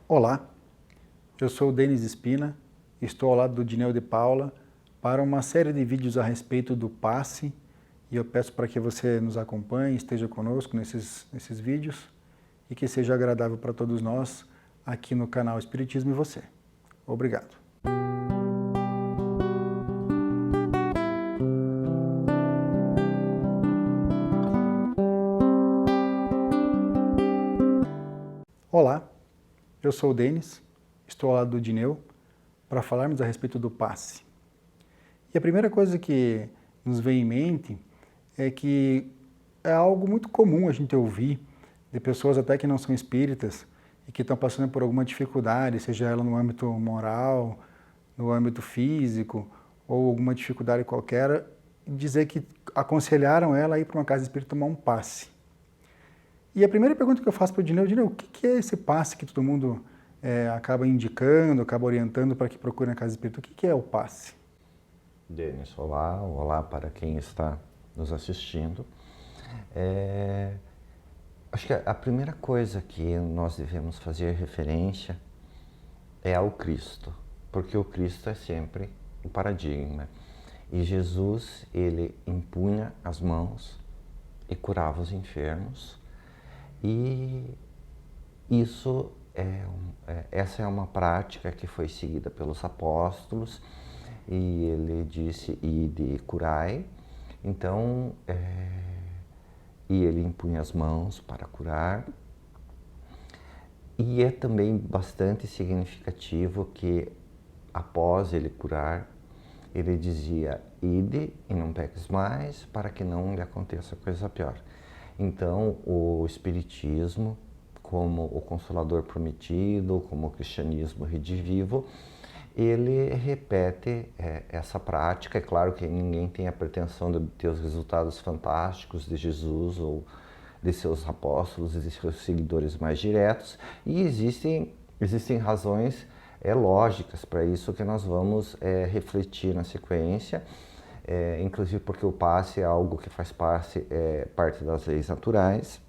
Olá, eu sou o Denis Espina, estou ao lado do Dineu de Paula para uma série de vídeos a respeito do passe e eu peço para que você nos acompanhe, esteja conosco nesses vídeos e que seja agradável para todos nós aqui no canal Espiritismo e Você. Obrigado. Olá, eu sou o Denis, estou ao lado do Dineu para falarmos a respeito do passe. E a primeira coisa que nos vem em mente é que é algo muito comum a gente ouvir de pessoas até que não são espíritas e que estão passando por alguma dificuldade, seja ela no âmbito moral, no âmbito físico ou alguma dificuldade qualquer, dizer que aconselharam ela a ir para uma casa espírita tomar um passe. E a primeira pergunta que eu faço para o Dineu, o que é esse passe que todo mundo acaba indicando, acaba orientando para que procure na casa espírita? O que é o passe? Denis, olá para quem está nos assistindo. Acho que a primeira coisa que nós devemos fazer referência é ao Cristo, porque o Cristo é sempre o paradigma. E Jesus, ele impunha as mãos e curava os enfermos. E essa é uma prática que foi seguida pelos apóstolos, e ele disse, ide curai. Então, e ele impunha as mãos para curar. E é também bastante significativo que, após ele curar, ele dizia, ide e não peques mais, para que não lhe aconteça coisa pior. Então, o Espiritismo, como o Consolador Prometido, como o cristianismo redivivo, ele repete essa prática. É claro que ninguém tem a pretensão de obter os resultados fantásticos de Jesus ou de seus apóstolos e de seus seguidores mais diretos, e existem razões lógicas para isso que nós vamos refletir na sequência, inclusive porque o passe é algo que faz parte das leis naturais.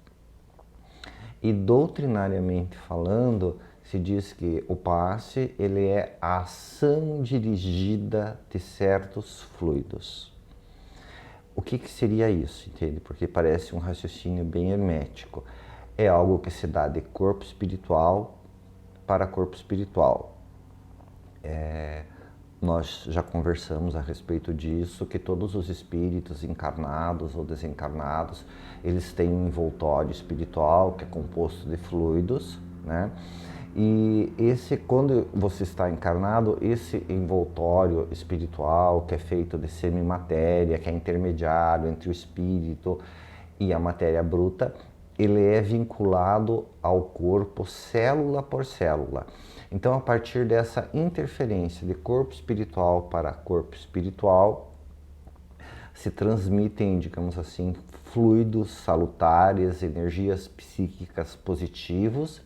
E doutrinariamente falando, se diz que o passe ele é a ação dirigida de certos fluidos. O que seria isso, entende? Porque parece um raciocínio bem hermético. É algo que se dá de corpo espiritual para corpo espiritual. Nós já conversamos a respeito disso, que todos os espíritos encarnados ou desencarnados, eles têm um envoltório espiritual que é composto de fluidos, né? E quando você está encarnado, esse envoltório espiritual, que é feito de semimatéria, que é intermediário entre o espírito e a matéria bruta, ele é vinculado ao corpo célula por célula. Então, a partir dessa interferência de corpo espiritual para corpo espiritual, se transmitem, digamos assim, fluidos salutares, energias psíquicas positivas,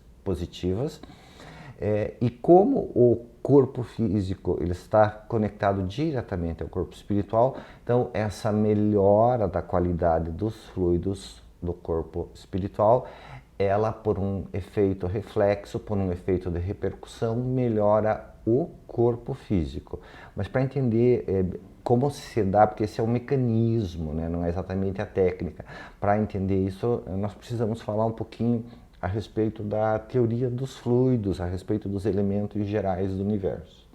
e como o corpo físico ele está conectado diretamente ao corpo espiritual, então essa melhora da qualidade dos fluidos do corpo espiritual, ela, por um efeito reflexo, por um efeito de repercussão, melhora o corpo físico. Mas para entender como se dá, porque esse é um mecanismo, né? Não é exatamente a técnica. Para entender isso, nós precisamos falar um pouquinho a respeito da teoria dos fluidos, a respeito dos elementos gerais do universo.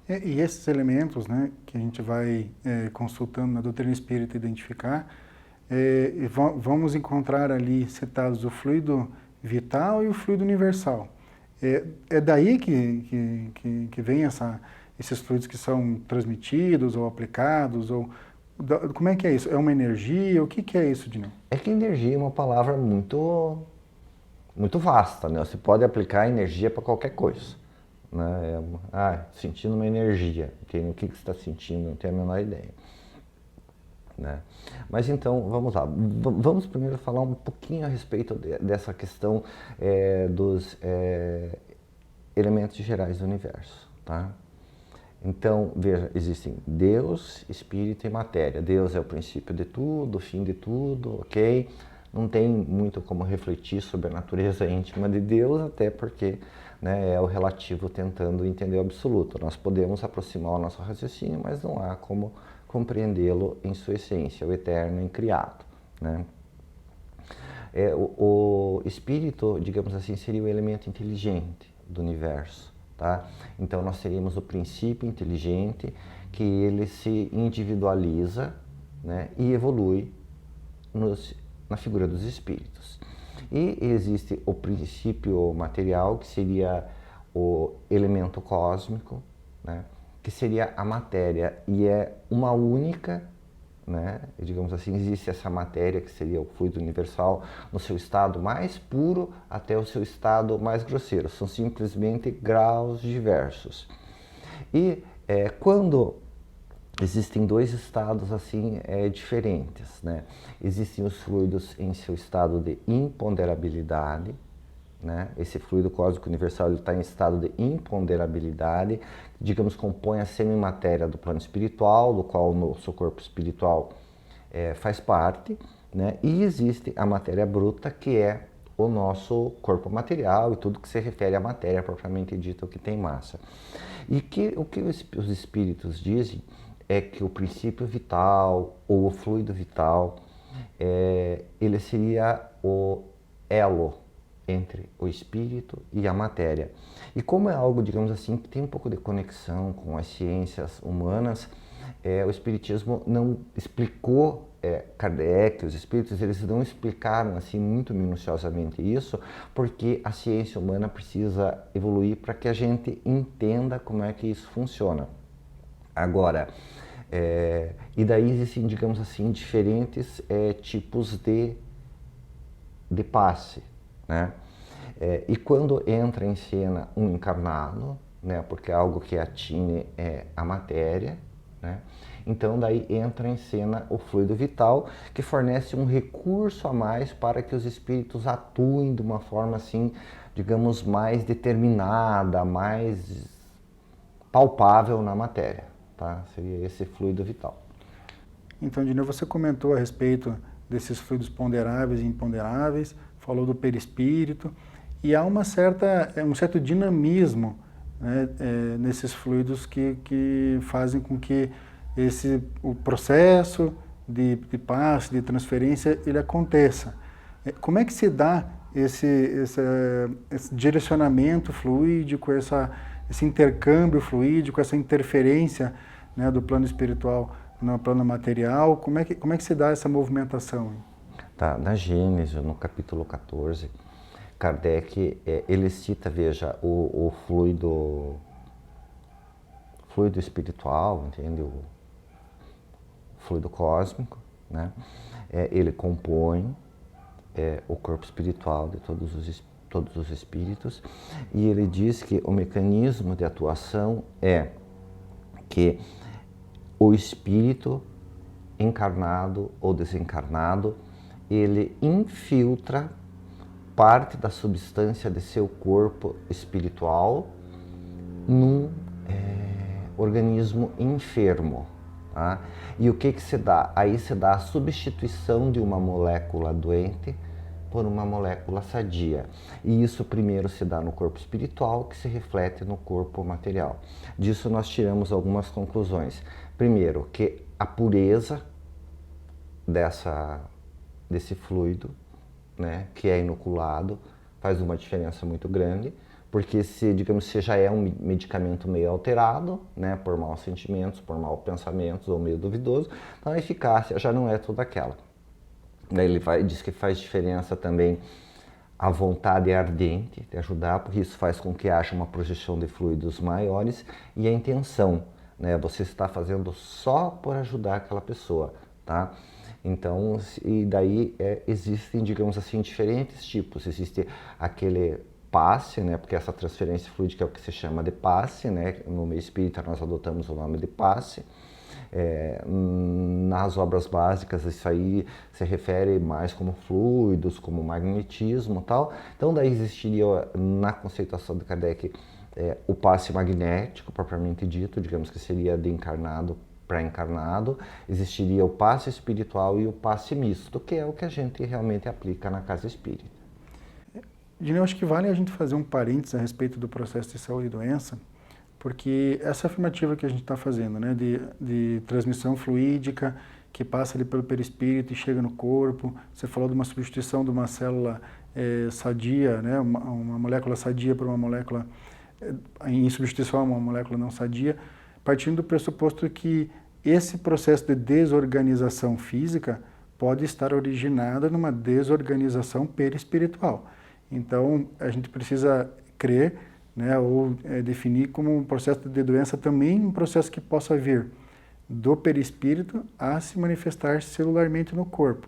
E esses elementos, né, que a gente vai consultando na doutrina espírita identificar, vamos encontrar ali citados o fluido vital e o fluido universal. É daí que vem esses fluidos que são transmitidos ou aplicados? Como é que é isso? É uma energia? O que é isso, Dineu? É que energia é uma palavra muito vasta, né? Você pode aplicar energia para qualquer coisa, né? Sentindo uma energia. O que você está sentindo? Não tenho a menor ideia. Né? Mas então, vamos lá. Vamos primeiro falar um pouquinho a respeito dessa questão dos elementos gerais do universo. Tá? Então, veja, existem Deus, Espírito e matéria. Deus é o princípio de tudo, o fim de tudo, ok? Não tem muito como refletir sobre a natureza íntima de Deus, até porque né, é o relativo tentando entender o absoluto. Nós podemos aproximar o nosso raciocínio, mas não há como compreendê-lo em sua essência, o eterno incriado, né? O espírito, digamos assim, seria o elemento inteligente do universo, tá? Então nós teríamos o princípio inteligente que ele se individualiza, né, e evolui na figura dos espíritos. E existe o princípio material, que seria o elemento cósmico, né, que seria a matéria, e é uma única, né, digamos assim, existe essa matéria que seria o fluido universal no seu estado mais puro até o seu estado mais grosseiro. São simplesmente graus diversos. E quando existem dois estados assim diferentes, né? Existem os fluidos em seu estado de imponderabilidade, né? Esse fluido cósmico universal está em estado de imponderabilidade, digamos, compõe a semimatéria do plano espiritual, do qual o nosso corpo espiritual faz parte, né? E existe a matéria bruta, que é o nosso corpo material e tudo que se refere à matéria propriamente dita, o que tem massa. E o que os espíritos dizem é que o princípio vital ou o fluido vital, ele seria o elo entre o espírito e a matéria. E como é algo, digamos assim, que tem um pouco de conexão com as ciências humanas, o espiritismo não explicou, Kardec, os espíritos, eles não explicaram assim muito minuciosamente isso, porque a ciência humana precisa evoluir para que a gente entenda como é que isso funciona. Agora, e daí existem, digamos assim, diferentes tipos de passe, né? E quando entra em cena um encarnado, né, porque é algo que atine a matéria, né? Então daí entra em cena o fluido vital, que fornece um recurso a mais para que os espíritos atuem de uma forma assim, digamos, mais determinada, mais palpável na matéria, tá? Seria esse fluido vital. Então, Dineu, você comentou a respeito desses fluidos ponderáveis e imponderáveis, falou do perispírito, e há um certo dinamismo, né, nesses fluidos que fazem com que o processo de passe, de transferência, ele aconteça. Como é que se dá esse direcionamento fluídico, esse intercâmbio fluídico, essa interferência, né, do plano espiritual no plano material? Como é que se dá essa movimentação? Tá, na Gênesis, no capítulo 14, Kardec, ele cita, veja, o fluido espiritual, entende? O fluido cósmico, né? Ele compõe o corpo espiritual de todos os espíritos, e ele diz que o mecanismo de atuação é que o espírito encarnado ou desencarnado, ele infiltra parte da substância de seu corpo espiritual num organismo enfermo. Tá? E o que se dá? Aí se dá a substituição de uma molécula doente por uma molécula sadia. E isso primeiro se dá no corpo espiritual, que se reflete no corpo material. Disso nós tiramos algumas conclusões. Primeiro, que a pureza desse fluido, né, que é inoculado, faz uma diferença muito grande, porque se já é um medicamento meio alterado, né, por maus sentimentos, por maus pensamentos ou meio duvidoso, então a eficácia já não é toda aquela. Daí ele diz que faz diferença também a vontade ardente de ajudar, porque isso faz com que haja uma projeção de fluidos maiores, e a intenção, né, você está fazendo só por ajudar aquela pessoa, tá? Então, e daí existem, digamos assim, diferentes tipos. Existe aquele passe, né, porque essa transferência fluídica é o que se chama de passe, né? No meio espírita nós adotamos o nome de passe. Nas obras básicas isso aí se refere mais como fluidos, como magnetismo e tal. Então daí existiria na conceituação de Kardec o passe magnético propriamente dito, digamos que seria de encarnado para encarnado. Existiria o passe espiritual e o passe misto, que é o que a gente realmente aplica na casa espírita. Dineu, acho que vale a gente fazer um parênteses a respeito do processo de saúde e doença, porque essa afirmativa que a gente está fazendo, né, de transmissão fluídica, que passa ali pelo perispírito e chega no corpo, você falou de uma substituição de uma célula sadia, né, uma molécula sadia por uma molécula, em substituição a uma molécula não sadia, partindo do pressuposto que esse processo de desorganização física pode estar originado numa desorganização perispiritual. Então, a gente precisa crer, né, ou definir como um processo de doença também um processo que possa vir do perispírito a se manifestar celularmente no corpo.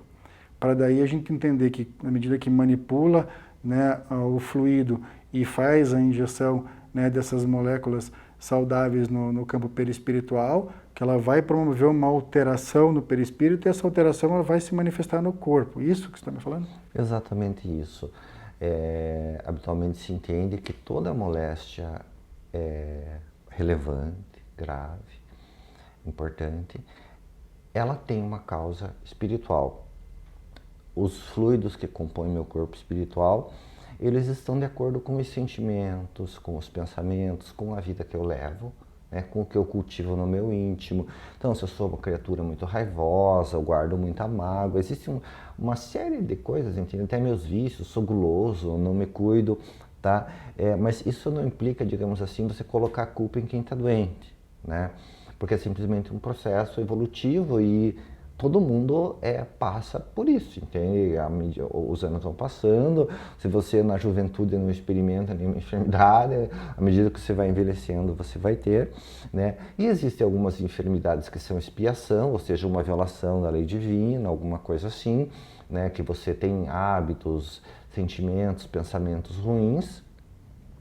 Para daí a gente entender que, na medida que manipula, né, o fluido e faz a injeção, né, dessas moléculas saudáveis no campo perispiritual, que ela vai promover uma alteração no perispírito e essa alteração ela vai se manifestar no corpo. Isso que você está me falando? Exatamente isso. Habitualmente se entende que toda moléstia é relevante, grave, importante, ela tem uma causa espiritual. Os fluidos que compõem meu corpo espiritual, eles estão de acordo com os sentimentos, com os pensamentos, com a vida que eu levo, né, com o que eu cultivo no meu íntimo. Então, se eu sou uma criatura muito raivosa, eu guardo muita mágoa, existe uma série de coisas, entende? Até meus vícios, sou guloso, não me cuido, tá? Mas isso não implica, digamos assim, você colocar a culpa em quem está doente, né? Porque é simplesmente um processo evolutivo e todo mundo passa por isso, entende? Os anos vão passando, se você na juventude não experimenta nenhuma enfermidade, à medida que você vai envelhecendo você vai ter, né? E existem algumas enfermidades que são expiação, ou seja, uma violação da lei divina, alguma coisa assim, né? Que você tem hábitos, sentimentos, pensamentos ruins,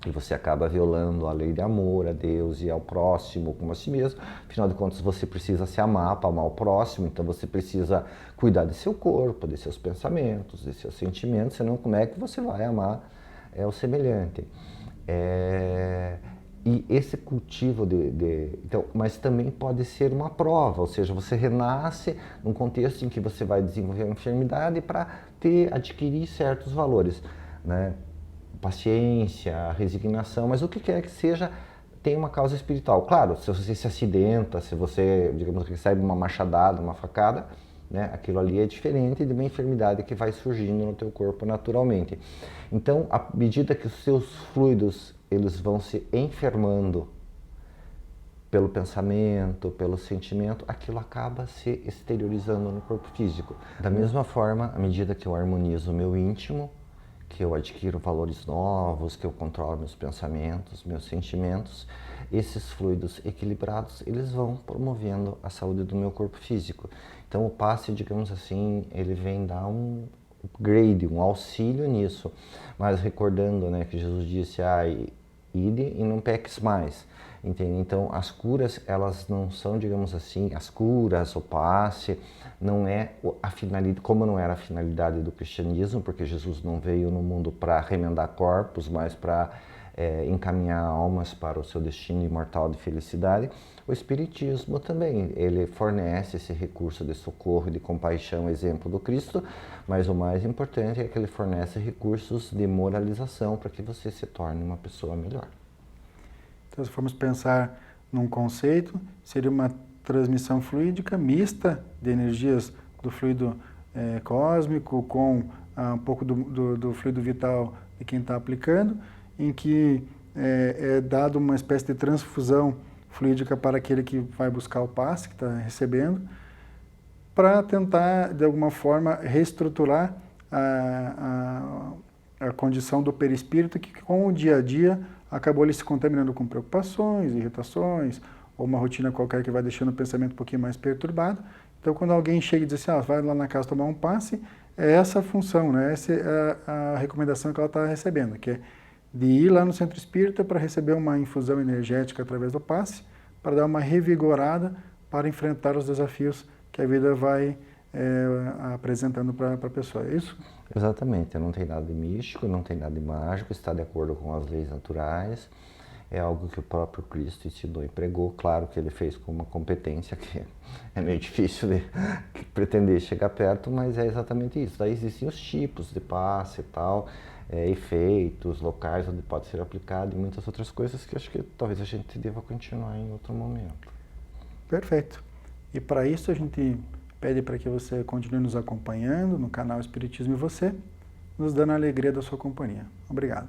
e você acaba violando a lei de amor a Deus e ao próximo como a si mesmo. Afinal de contas, você precisa se amar para amar o próximo, então você precisa cuidar de seu corpo, de seus pensamentos, de seus sentimentos, senão como é que você vai amar o semelhante? E esse cultivo então, mas também pode ser uma prova, ou seja, você renasce num contexto em que você vai desenvolver uma enfermidade para adquirir certos valores, né? Paciência, resignação, mas o que quer que seja tem uma causa espiritual. Claro, se você se acidenta, se você, digamos, recebe uma machadada, uma facada, né, aquilo ali é diferente de uma enfermidade que vai surgindo no teu corpo naturalmente. Então, à medida que os seus fluidos eles vão se enfermando pelo pensamento, pelo sentimento, aquilo acaba se exteriorizando no corpo físico. Da mesma forma, à medida que eu harmonizo o meu íntimo, que eu adquiro valores novos, que eu controlo meus pensamentos, meus sentimentos, esses fluidos equilibrados, eles vão promovendo a saúde do meu corpo físico. Então o passe, digamos assim, ele vem dar um upgrade, um auxílio nisso. Mas recordando, né, que Jesus disse, ide e não peques mais. Entende? Então as curas, elas não são, digamos assim, as curas, o passe, não é a finalidade, como não era a finalidade do cristianismo, porque Jesus não veio no mundo para remendar corpos, mas para encaminhar almas para o seu destino imortal de felicidade. O Espiritismo também, ele fornece esse recurso de socorro e de compaixão, exemplo do Cristo, mas o mais importante é que ele fornece recursos de moralização para que você se torne uma pessoa melhor. Então, se formos pensar num conceito, seria uma transmissão fluídica mista de energias do fluido cósmico com um pouco do fluido vital de quem está aplicando, em que é dado uma espécie de transfusão fluídica para aquele que vai buscar o passe, que está recebendo, para tentar, de alguma forma, reestruturar a condição do perispírito, que com o dia a dia acabou ele se contaminando com preocupações, irritações, ou uma rotina qualquer que vai deixando o pensamento um pouquinho mais perturbado. Então, quando alguém chega e diz assim, vai lá na casa tomar um passe, é essa a função, né? Essa é a recomendação que ela está recebendo, que é de ir lá no centro espírita para receber uma infusão energética através do passe, para dar uma revigorada para enfrentar os desafios que a vida vai apresentando para a pessoa. É isso? Exatamente, não tem nada de místico, não tem nada de mágico, está de acordo com as leis naturais. É algo que o próprio Cristo ensinou e pregou. Claro que ele fez com uma competência que é meio difícil de pretender chegar perto, mas é exatamente isso. Daí existem os tipos de passe e tal. efeitos locais onde pode ser aplicado e muitas outras coisas que acho que talvez a gente deva continuar em outro momento. Perfeito. E para isso a gente pede para que você continue nos acompanhando no canal Espiritismo e Você, nos dando a alegria da sua companhia. Obrigado.